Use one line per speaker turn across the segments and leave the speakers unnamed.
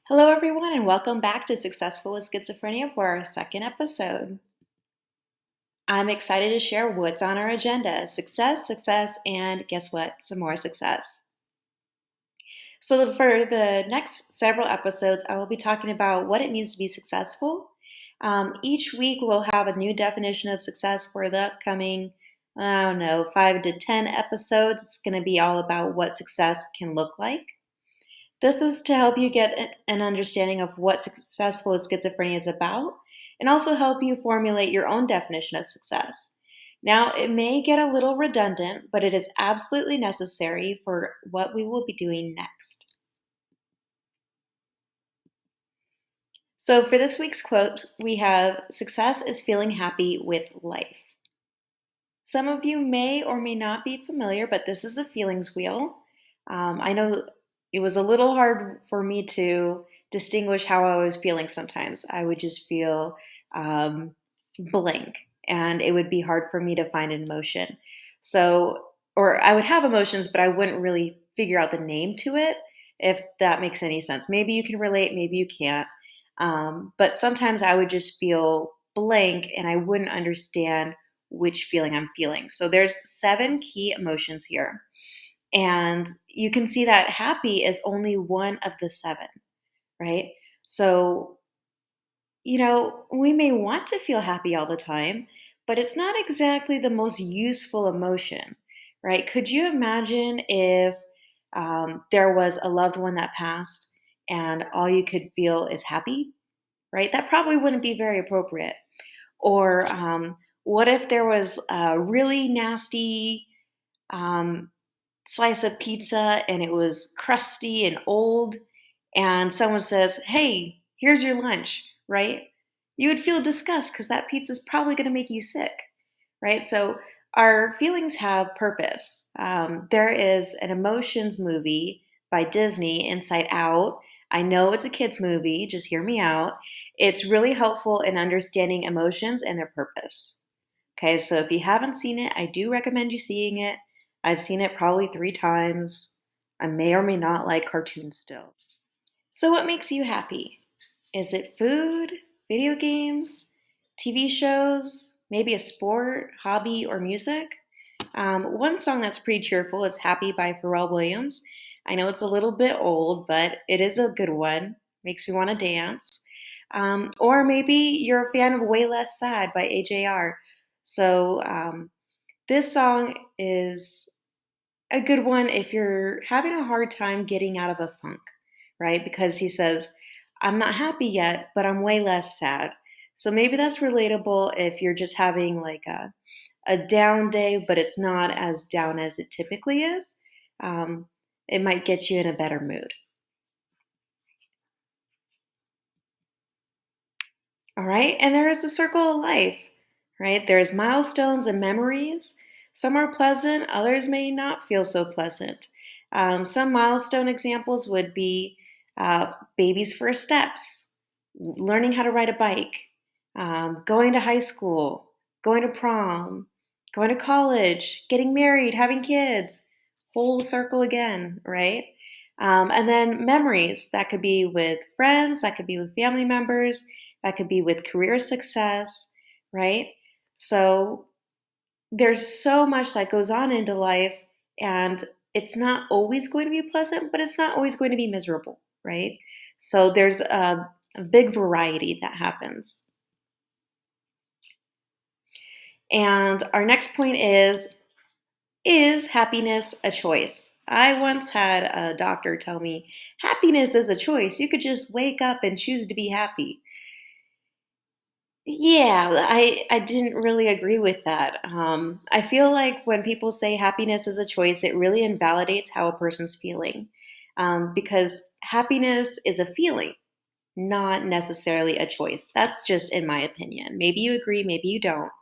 Hello, everyone, and welcome back to Successful with Schizophrenia for our second episode. I'm excited to share what's on our agenda success, success, and guess what? Some more success. So, for the next several episodes, I will be talking about what it means to be successful. Each week, we'll have a new definition of success for the upcoming, 5 to 10 episodes. It's going to be all about what success can look like. This is to help you get an understanding of what successful schizophrenia is about and also help you formulate your own definition of success. Now, it may get a little redundant, but it is absolutely necessary for what we will be doing next. So, for this week's quote, we have success is feeling happy with life. Some of you may or may not be familiar, but this is a feelings wheel. I know it was a little hard for me to distinguish how I was feeling sometimes. I would just feel blank, and it would be hard for me to find an emotion. So, or I would have emotions, but I wouldn't really figure out the name to it, if that makes any sense. Maybe you can relate, maybe you can't. But sometimes I would just feel blank and I wouldn't understand which feeling I'm feeling. So there's 7 key emotions here. And you can see that happy is only one of the 7, right? So, we may want to feel happy all the time, but it's not exactly the most useful emotion, right? Could you imagine if there was a loved one that passed and all you could feel is happy, right? That probably wouldn't be very appropriate. Or what if there was a really nasty slice of pizza and it was crusty and old, and someone says, "Hey, here's your lunch," right? You would feel disgust because that pizza is probably going to make you sick, right? So our feelings have purpose. There is an emotions movie by Disney, Inside Out. I know it's a kid's movie, just hear me out. It's really helpful in understanding emotions and their purpose. Okay, so if you haven't seen it, I do recommend you seeing it. I've seen it probably 3 times. I may or may not like cartoons still. So, what makes you happy? Is it food, video games, TV shows, maybe a sport, hobby, or music? One song that's pretty cheerful is Happy by Pharrell Williams. I know it's a little bit old, but it is a good one. Makes me want to dance. Or maybe you're a fan of Way Less Sad by AJR. So, this song is a good one if you're having a hard time getting out of a funk, right? Because he says, "I'm not happy yet, but I'm way less sad." So maybe that's relatable if you're just having like a down day, but it's not as down as it typically is. Um, it might get you in a better mood. All right. And there is the circle of life, right? There's milestones and memories. Some are pleasant, others may not feel so pleasant. Some milestone examples would be baby's first steps, learning how to ride a bike, going to high school, going to prom, going to college, getting married, having kids, whole circle again, right? And then memories that could be with friends, that could be with family members, that could be with career success, right? So there's so much that goes on into life, and it's not always going to be pleasant, but it's not always going to be miserable, right? So there's a big variety that happens. And our next point is happiness a choice? I once had a doctor tell me happiness is a choice. You could just wake up and choose to be happy. Yeah, I didn't really agree with that. I feel like when people say happiness is a choice, it really invalidates how a person's feeling. Because happiness is a feeling, not necessarily a choice. That's just in my opinion. Maybe you agree, maybe you don't.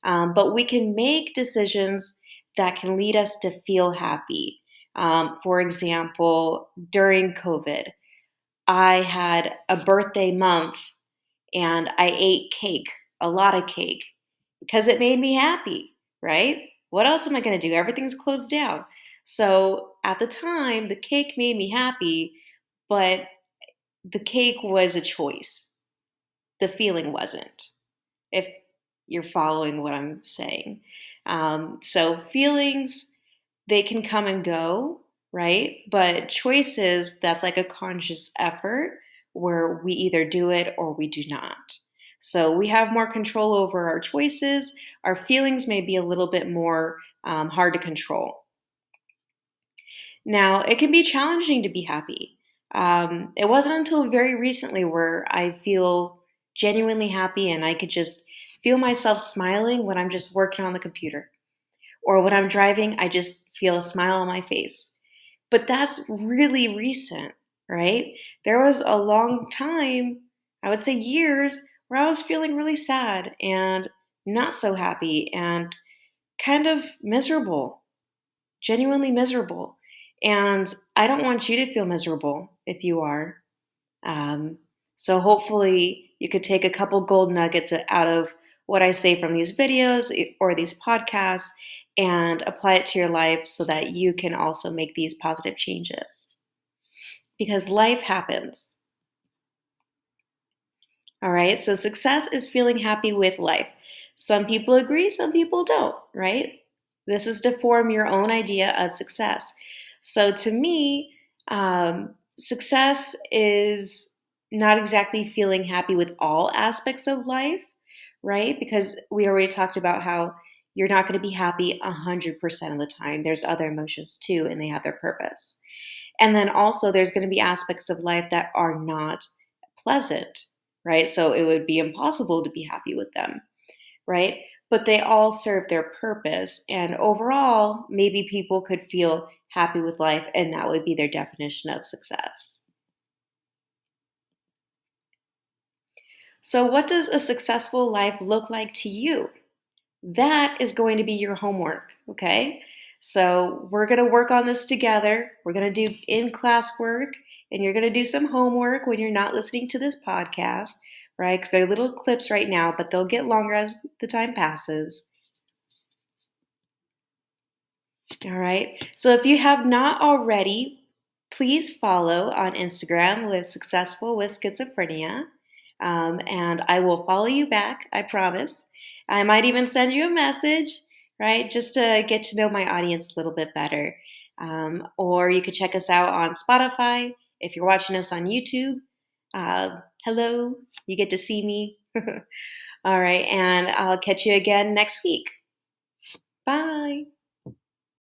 But we can make decisions that can lead us to feel happy. For example, during COVID, I had a birthday month and I ate cake, a lot of cake, because it made me happy, right? What else am I going to do? Everything's closed down. So at the time, the cake made me happy, but the cake was a choice. The feeling wasn't, if you're following what I'm saying. So feelings, they can come and go, right? But choices, that's like a conscious effort where we either do it or we do not. So we have more control over our choices. Our feelings may be a little bit more hard to control. Now, it can be challenging to be happy. It wasn't until very recently where I feel genuinely happy and I could just feel myself smiling when I'm just working on the computer. Or when I'm driving, I just feel a smile on my face. But that's really recent, right? There was a long time, I would say years, where I was feeling really sad and not so happy and kind of miserable, genuinely miserable. And I don't want you to feel miserable if you are. Um, so hopefully you could take a couple gold nuggets out of what I say from these videos or these podcasts and apply it to your life so that you can also make these positive changes. Because life happens. All right, so success is feeling happy with life. Some people agree, some people don't, right? This is to form your own idea of success. So to me, success is not exactly feeling happy with all aspects of life, right? Because we already talked about how you're not going to be happy 100% of the time. There's other emotions too, and they have their purpose. And then also, there's going to be aspects of life that are not pleasant, right? So it would be impossible to be happy with them, right? But they all serve their purpose. And overall, maybe people could feel happy with life, and that would be their definition of success. So, what does a successful life look like to you? That is going to be your homework, okay? So we're going to work on this together. We're going to do in class work, and you're going to do some homework when you're not listening to this podcast, right? Because they're little clips right now, but they'll get longer as the time passes. All right. So if you have not already, please follow on Instagram with Successful with Schizophrenia. And I will follow you back, I promise. I might even send you a message, right? Just to get to know my audience a little bit better. Or you could check us out on Spotify. If you're watching us on YouTube, hello, you get to see me. All right. And I'll catch you again next week. Bye.